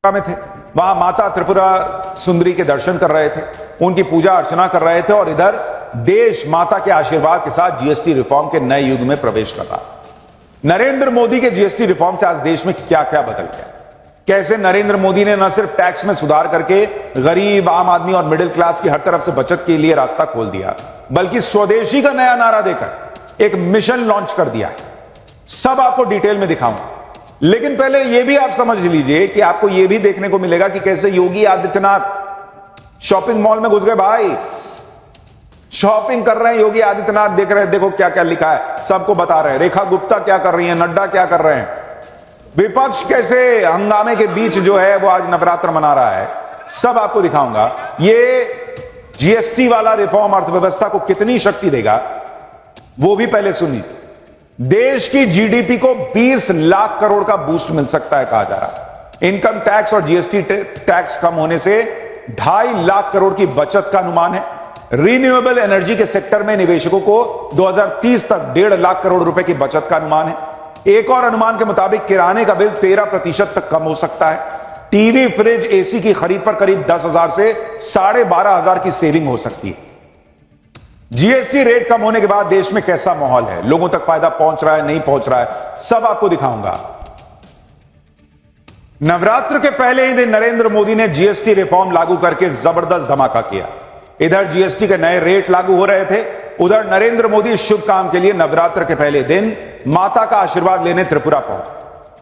में थे, वहां माता त्रिपुरा सुंदरी के दर्शन कर रहे थे, उनकी पूजा अर्चना कर रहे थे और इधर देश माता के आशीर्वाद के साथ जीएसटी रिफॉर्म के नए युग में प्रवेश कर रहा। नरेंद्र मोदी के जीएसटी रिफॉर्म से आज देश में क्या क्या बदल गया, कैसे नरेंद्र मोदी ने न सिर्फ टैक्स में सुधार करके गरीब, आम आदमी और मिडिल क्लास की हर तरफ से बचत के लिए रास्ता खोल दिया, बल्कि स्वदेशी का नया नारा देकर एक मिशन लॉन्च कर दिया है। सब आपको डिटेल में दिखाऊंगा, लेकिन पहले यह भी आप समझ लीजिए कि आपको यह भी देखने को मिलेगा कि कैसे योगी आदित्यनाथ शॉपिंग मॉल में घुस गए। भाई शॉपिंग कर रहे हैं योगी आदित्यनाथ, देख रहे हैं, देखो क्या क्या लिखा है, सबको बता रहे हैं। रेखा गुप्ता क्या कर रही है, नड्डा क्या कर रहे हैं, विपक्ष कैसे हंगामे के बीच जो है वो आज नवरात्र मना रहा है, सब आपको दिखाऊंगा। ये जीएसटी वाला रिफॉर्म अर्थव्यवस्था को कितनी शक्ति देगा वो भी पहले सुन लीजिए। देश की जीडीपी को 20 लाख करोड़ का बूस्ट मिल सकता है कहा जा रहा है। इनकम टैक्स और जीएसटी टैक्स कम होने से 2.5 लाख करोड़ की बचत का अनुमान है। रिन्यूएबल एनर्जी के सेक्टर में निवेशकों को 2030 तक 1.5 लाख करोड़ रुपए की बचत का अनुमान है। एक और अनुमान के मुताबिक किराने का बिल 13% तक कम हो सकता है। टीवी, फ्रिज, एसी की खरीद पर करीब 10,000 से 12,500 की सेविंग हो सकती है। जीएसटी रेट कम होने के बाद देश में कैसा माहौल है, लोगों तक फायदा पहुंच रहा है, नहीं पहुंच रहा है, सब आपको दिखाऊंगा। नवरात्र के पहले ही दिन नरेंद्र मोदी ने जीएसटी रिफॉर्म लागू करके जबरदस्त धमाका किया। इधर जीएसटी के नए रेट लागू हो रहे थे, उधर नरेंद्र मोदी शुभ काम के लिए नवरात्र के पहले दिन माता का आशीर्वाद लेने त्रिपुरा पहुंचे।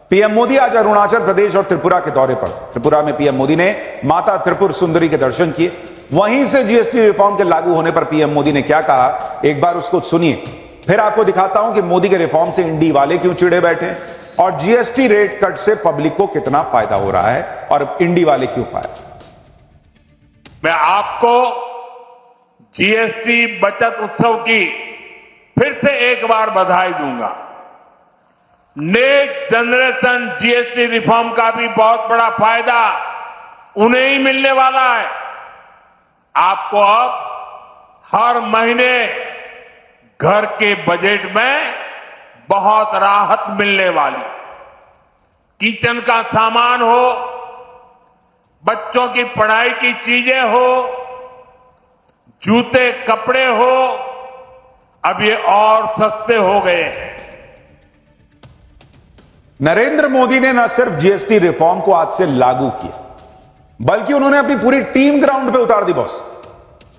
पीएम मोदी आज अरुणाचल प्रदेश और त्रिपुरा के दौरे पर। त्रिपुरा में पीएम मोदी ने माता त्रिपुर सुंदरी के दर्शन किए। वहीं से जीएसटी रिफॉर्म के लागू होने पर पीएम मोदी ने क्या कहा, एक बार उसको सुनिए, फिर आपको दिखाता हूं कि मोदी के रिफॉर्म से इंडी वाले क्यों चिढ़े बैठे और जीएसटी रेट कट से पब्लिक को कितना फायदा हो रहा है और इंडी वाले क्यों फायदा। मैं आपको जीएसटी बचत उत्सव की फिर से एक बार बधाई दूंगा। नेक्स्ट जनरेशन जीएसटी रिफॉर्म का भी बहुत बड़ा फायदा उन्हें ही मिलने वाला है। आपको अब हर महीने घर के बजट में बहुत राहत मिलने वाली। किचन का सामान हो, बच्चों की पढ़ाई की चीजें हो, जूते कपड़े हो, अब ये और सस्ते हो गए हैं। नरेंद्र मोदी ने न सिर्फ जीएसटी रिफॉर्म को आज से लागू किया, बल्कि उन्होंने अपनी पूरी टीम ग्राउंड पे उतार दी। बॉस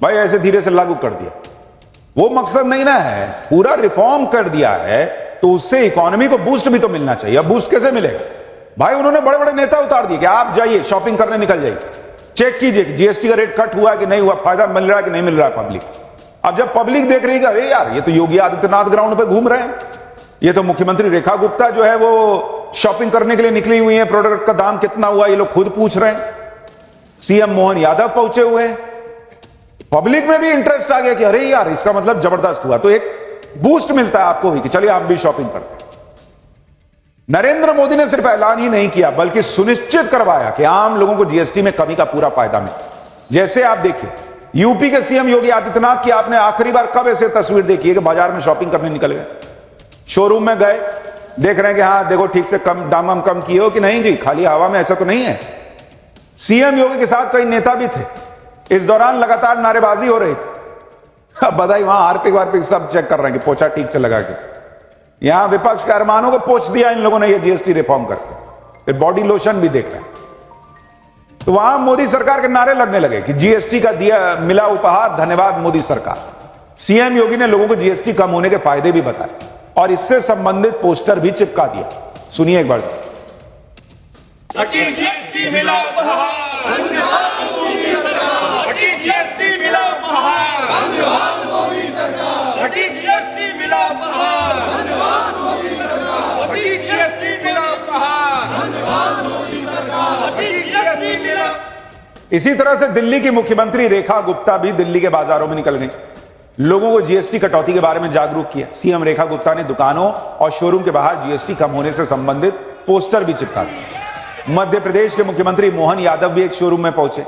भाई ऐसे धीरे से लागू कर दिया, वो मकसद नहीं ना है, पूरा रिफॉर्म कर दिया है तो उससे इकोनॉमी को बूस्ट भी तो मिलना चाहिए। अब बूस्ट कैसे मिलेगा भाई, उन्होंने बड़े बड़े नेता उतार दिए कि आप जाइए शॉपिंग करने निकल जाइए, चेक कीजिए जीएसटी का रेट कट हुआ है कि नहीं हुआ, फायदा मिल रहा है कि नहीं मिल रहा है पब्लिक। अब जब पब्लिक देख रही है अरे यार ये तो योगी आदित्यनाथ ग्राउंड पे घूम रहे हैं, ये तो मुख्यमंत्री रेखा गुप्ता जो है वो शॉपिंग करने के लिए निकली हुई है, प्रोडक्ट का दाम कितना हुआ ये लोग खुद पूछ रहे हैं, सीएम मोहन यादव पहुंचे हुए हैं, पब्लिक में भी इंटरेस्ट आ गया कि अरे यार इसका मतलब जबरदस्त हुआ, तो एक बूस्ट मिलता है आपको भी कि चलिए आप भी शॉपिंग करते हैं। नरेंद्र मोदी ने सिर्फ ऐलान ही नहीं किया बल्कि सुनिश्चित करवाया कि आम लोगों को जीएसटी में कमी का पूरा फायदा मिले। जैसे आप देखिए यूपी के सीएम योगी आदित्यनाथ की आपने आखिरी बार कब ऐसे तस्वीर देखी है कि बाजार में शॉपिंग करने निकल गए, शोरूम में गए, देख रहे हैं कि हाँ देखो ठीक से कम दाम कम किए हो कि नहीं जी, खाली हवा में, ऐसा तो नहीं है। सीएम योगी के साथ कई नेता भी थे, इस दौरान लगातार नारेबाजी हो रही थी। अब बधाई वहां हार्पिक वार्पिक सब चेक कर रहे हैं कि पोछा ठीक से लगा के, यहां विपक्ष के अरमानों को पोछ दिया इन लोगों ने ये जीएसटी रिफॉर्म करके, फिर बॉडी लोशन भी देख रहे हैं। तो वहां मोदी सरकार के नारे लगने लगे कि जीएसटी का दिया मिला उपहार, धन्यवाद मोदी सरकार। सीएम योगी ने लोगों को जीएसटी कम होने के फायदे भी बताए और इससे संबंधित पोस्टर भी चिपका दिया। सुनिए एक बार। जीएसटी मिला उपहार, धन्यवाद मोदी सरकार। जीएसटी मिला उपहार, धन्यवाद मोदी सरकार। जीएसटी मिला उपहार, धन्यवाद मोदी सरकार। जीएसटी मिला उपहार, धन्यवाद मोदी सरकार। जीएसटी मिला। इसी तरह से दिल्ली की मुख्यमंत्री रेखा गुप्ता भी दिल्ली के बाजारों में निकल गई, लोगों को जीएसटी कटौती के बारे में जागरूक किया। सीएम रेखा गुप्ता ने दुकानों और शोरूम के बाहर जीएसटी कम होने से संबंधित पोस्टर भी चिपका दिए। मध्य प्रदेश के मुख्यमंत्री मोहन यादव भी एक शोरूम में पहुंचे,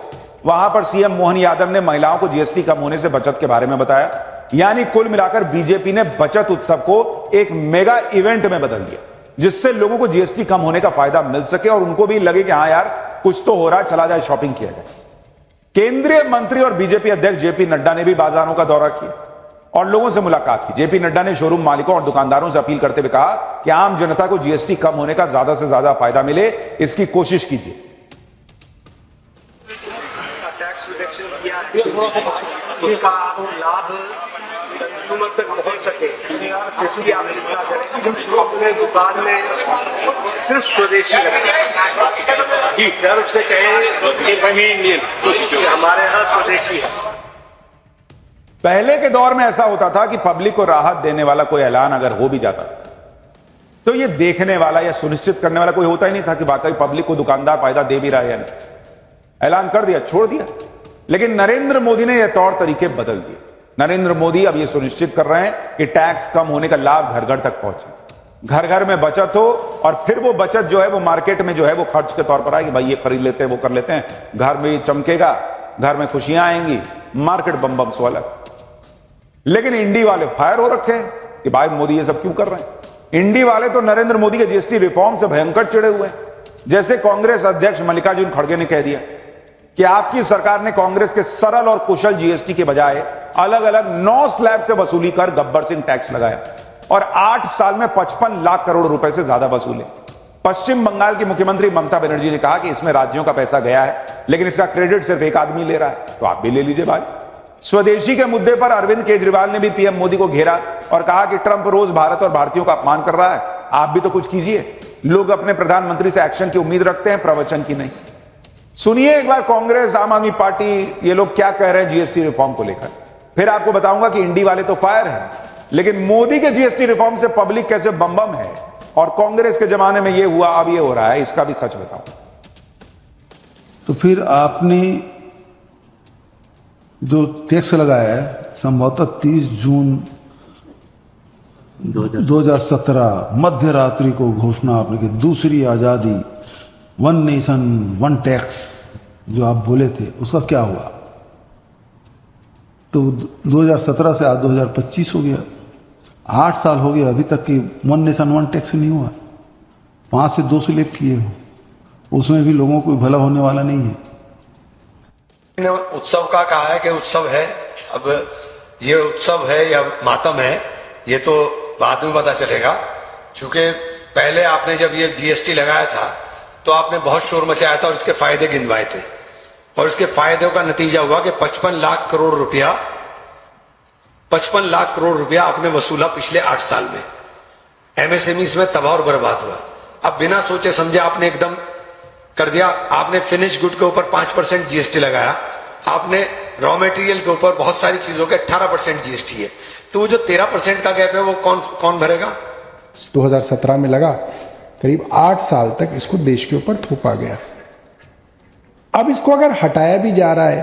वहां पर सीएम मोहन यादव ने महिलाओं को जीएसटी कम होने से बचत के बारे में बताया। यानी कुल मिलाकर बीजेपी ने बचत उत्सव को एक मेगा इवेंट में बदल दिया, जिससे लोगों को जीएसटी कम होने का फायदा मिल सके और उनको भी लगे कि हाँ यार कुछ तो हो रहा है, चला जाए शॉपिंग किया जाए। केंद्रीय मंत्री और बीजेपी अध्यक्ष जेपी नड्डा ने भी बाजारों का दौरा किया और लोगों से मुलाकात की। जेपी नड्डा ने शोरूम मालिकों और दुकानदारों से अपील करते हुए कहा कि आम जनता को जीएसटी कम होने का ज्यादा से ज्यादा फायदा मिले, इसकी कोशिश कीजिए। टैक्स रिडक्शन किया है, उसका लाभ कंज्यूमर तक पहुंच सके, इसकी आप चिंता करें। अपने दुकान में सिर्फ स्वदेशी रखें जी, गर्व से कहें कि हमारे यहाँ स्वदेशी है। पहले के दौर में ऐसा होता था कि पब्लिक को राहत देने वाला कोई ऐलान अगर हो भी जाता तो ये देखने वाला या सुनिश्चित करने वाला कोई होता ही नहीं था कि वाकई पब्लिक को दुकानदार फायदा दे भी रहा है या नहीं। ऐलान कर दिया, छोड़ दिया। लेकिन नरेंद्र मोदी ने यह तौर तरीके बदल दिए। नरेंद्र मोदी अब यह सुनिश्चित कर रहे हैं कि टैक्स कम होने का लाभ घर घर तक पहुंचे, घर घर में बचत हो और फिर वो बचत जो है वो मार्केट में जो है वो खर्च के तौर पर आए कि भाई ये खरीद लेते हैं, वो कर लेते हैं, घर में चमकेगा, घर में खुशियां आएंगी, मार्केट बम बम सो अलग। लेकिन इंडी वाले फायर हो रखे हैं कि भाई मोदी ये सब क्यों कर रहे हैं। इंडी वाले तो नरेंद्र मोदी के जीएसटी रिफॉर्म से भयंकर चिड़े हुए हैं। जैसे कांग्रेस अध्यक्ष मल्लिकार्जुन खड़गे ने कह दिया कि आपकी सरकार ने कांग्रेस के सरल और कुशल जीएसटी के बजाय अलग अलग 9 स्लैब से वसूली कर गब्बर सिंह टैक्स लगाया और 8 साल में 55 लाख करोड़ रुपए से ज्यादा वसूले। पश्चिम बंगाल की मुख्यमंत्री ममता बनर्जी ने कहा कि इसमें राज्यों का पैसा गया है, लेकिन इसका क्रेडिट सिर्फ एक आदमी ले रहा है, तो आप भी ले लीजिए भाई। स्वदेशी के मुद्दे पर अरविंद केजरीवाल ने भी पीएम मोदी को घेरा और कहा कि ट्रंप रोज भारत और भारतीयों का अपमान कर रहा है, आप भी तो कुछ कीजिए। लोग अपने प्रधानमंत्री से एक्शन की उम्मीद रखते हैं, प्रवचन की नहीं। सुनिए एक बार कांग्रेस, आम आदमी पार्टी, ये लोग क्या कह रहे हैं जीएसटी रिफॉर्म को लेकर। फिर आपको बताऊंगा कि इंडी वाले तो फायर हैं, लेकिन मोदी के जीएसटी रिफॉर्म से पब्लिक कैसे बम बम है और कांग्रेस के जमाने में ये हुआ, अब ये हो रहा है, इसका भी सच बताऊं। तो फिर आपने जो टैक्स लगाया है संभवतः 30 जून 2017 मध्य रात्रि को घोषणा आपने की, दूसरी आजादी, 1 नेशन 1 टैक्स जो आप बोले थे, उसका क्या हुआ? तो 2017 से आज 2025 हो गया, 8 साल हो गया, अभी तक कि 1 नेशन 1 टैक्स नहीं हुआ। 5 से 2 स्लैब किए हो, उसमें भी लोगों को भला होने वाला नहीं है। उत्सव का कहा है कि उत्सव है, अब ये उत्सव है या मातम है ये तो बाद में पता चलेगा। क्योंकि पहले आपने जब ये जीएसटी लगाया था तो आपने बहुत शोर मचाया था और इसके फायदे गिनवाए थे, और इसके फायदों का नतीजा हुआ कि 55 लाख करोड़ रुपया आपने वसूला पिछले 8 साल में। एमएसएमई में तबाह और बर्बाद हुआ। अब बिना सोचे समझे आपने एकदम कर दिया। आपने फिनिश गुड के ऊपर 5% जीएसटी लगाया, आपने रॉ मटेरियल के ऊपर बहुत सारी चीजों के 18% जीएसटी है, तो वो जो 13% का गैप है वो कौन भरेगा? 2017 में लगा, करीब 8 साल तक इसको देश के ऊपर थोपा गया। अब इसको अगर हटाया भी जा रहा है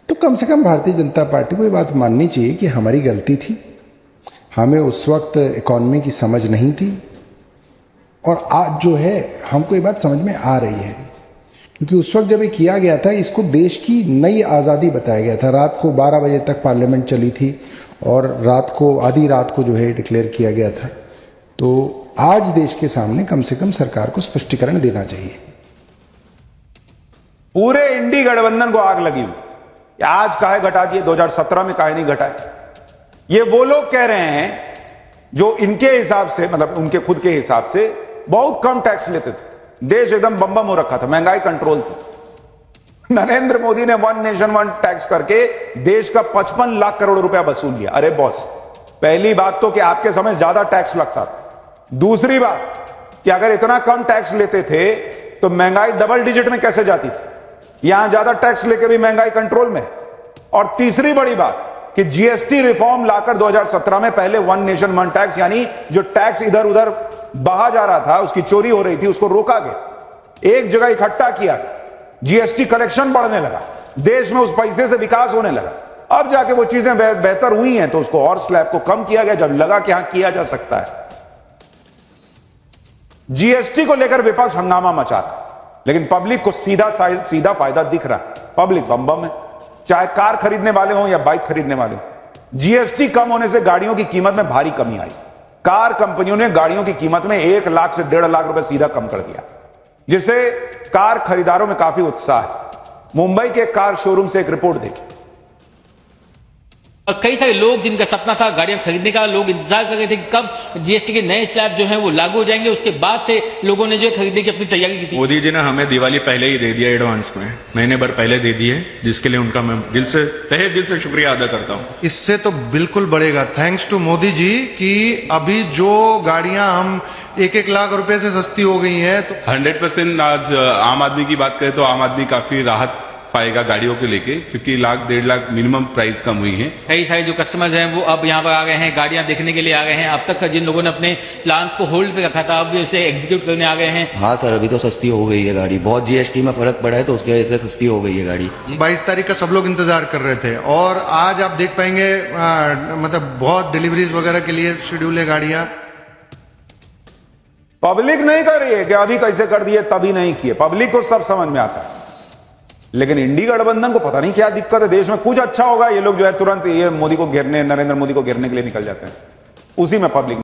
तो कम से कम भारतीय जनता पार्टी को ये बात माननी चाहिए कि हमारी गलती थी, हमें उस वक्त इकॉनमी की समझ नहीं थी, और आज जो है हमको ये बात समझ में आ रही है। क्योंकि उस वक्त जब ये किया गया था, इसको देश की नई आज़ादी बताया गया था। रात को 12 बजे तक पार्लियामेंट चली थी और आधी रात को जो है डिक्लेयर किया गया था। तो आज देश के सामने कम से कम सरकार को स्पष्टीकरण देना चाहिए। पूरे इंडी गठबंधन को आग लगी हुई, आज काहे घटा दिए, 2017 में काहे नहीं घटाए। ये वो लोग कह रहे हैं जो इनके हिसाब से, मतलब उनके खुद के हिसाब से बहुत कम टैक्स लेते थे, देश एकदम बम बम हो रखा था, महंगाई कंट्रोल थी। नरेंद्र मोदी ने 1 नेशन 1 टैक्स करके देश का 55 लाख करोड़ रुपया वसूल लिया। अरे बॉस, पहली बात तो कि आपके समय ज्यादा टैक्स लगता था, दूसरी बात कि अगर इतना कम टैक्स लेते थे तो महंगाई डबल डिजिट में कैसे जाती थी। यहां ज्यादा टैक्स लेके भी महंगाई कंट्रोल में। और तीसरी बड़ी बात कि जीएसटी रिफॉर्म लाकर 2017 में पहले 1 नेशन 1 टैक्स, यानी जो टैक्स इधर उधर बहा जा रहा था, उसकी चोरी हो रही थी, उसको रोका गया, एक जगह इकट्ठा किया गया, जीएसटी कलेक्शन बढ़ने लगा, देश में उस पैसे से विकास होने लगा। अब जाके वो चीजें बेहतर हुई हैं तो उसको और स्लैब को कम किया गया जब लगा कि हां किया जा सकता है। जीएसटी को लेकर विपक्ष हंगामा मचा रहा, लेकिन पब्लिक को सीधा फायदा दिख रहा है। पब्लिक बम बम है, चाहे कार खरीदने वाले हों या बाइक खरीदने वाले हों। जीएसटी कम होने से गाड़ियों की कीमत में भारी कमी आई। कार कंपनियों ने गाड़ियों की कीमत में 1 लाख से 1.5 लाख रुपए सीधा कम कर दिया। जिससे कार खरीदारों में काफी उत्साह है। मुंबई के कार शोरूम से एक रिपोर्ट देखी। और कई सारे लोग जिनका सपना था गाड़ियां खरीदने का, लोग इंतजार कर रहे थे कि कब जीएसटी के नए स्लैब जो हैं वो लागू हो जाएंगे। उसके बाद से लोगों ने जो है खरीदने की अपनी तैयारी की थी। मोदी जी ने हमें दिवाली पहले ही दे दिया, एडवांस में महीने भर पहले दे दिए, जिसके लिए उनका मैं तहे दिल से शुक्रिया अदा करता हूँ। इससे तो बिल्कुल बढ़ेगा, थैंक्स टू मोदी जी कि अभी जो गाड़ियां हम 1-1 लाख रुपए से सस्ती हो गई हैं तो 100% आज आम आदमी की बात करें तो आम आदमी काफी राहत पाएगा गाड़ियों को लेके, क्योंकि 1-1.5 लाख मिनिमम प्राइस कम हुई है। कई सारे जो कस्टमर्स हैं वो अब यहाँ पर आ गए हैं, गाड़ियां देखने के लिए आ गए हैं। अब तक जिन लोगों ने अपने प्लान्स को होल्ड पे रखा था अब इसे एग्जीक्यूट करने आ गए हैं। हाँ सर, अभी तो सस्ती हो गई है गाड़ी, बहुत जीएसटी में फर्क पड़ा है तो उसकी वजह से सस्ती हो गई है गाड़ी। 22 तारीख का सब लोग इंतजार कर रहे थे और आज आप देख पाएंगे मतलब बहुत डिलीवरीज वगैरह के लिए शेड्यूल है गाड़ियां। पब्लिक नहीं कर रही है कि अभी कैसे कर दिए तभी नहीं किए, पब्लिक को सब समझ में आता है। लेकिन इंडी गठबंधन को पता नहीं क्या दिक्कत है, देश में कुछ अच्छा होगा ये लोग जो है तुरंत ये मोदी को घेरने, नरेंद्र मोदी को घेरने के लिए निकल जाते हैं। उसी में पब्लिक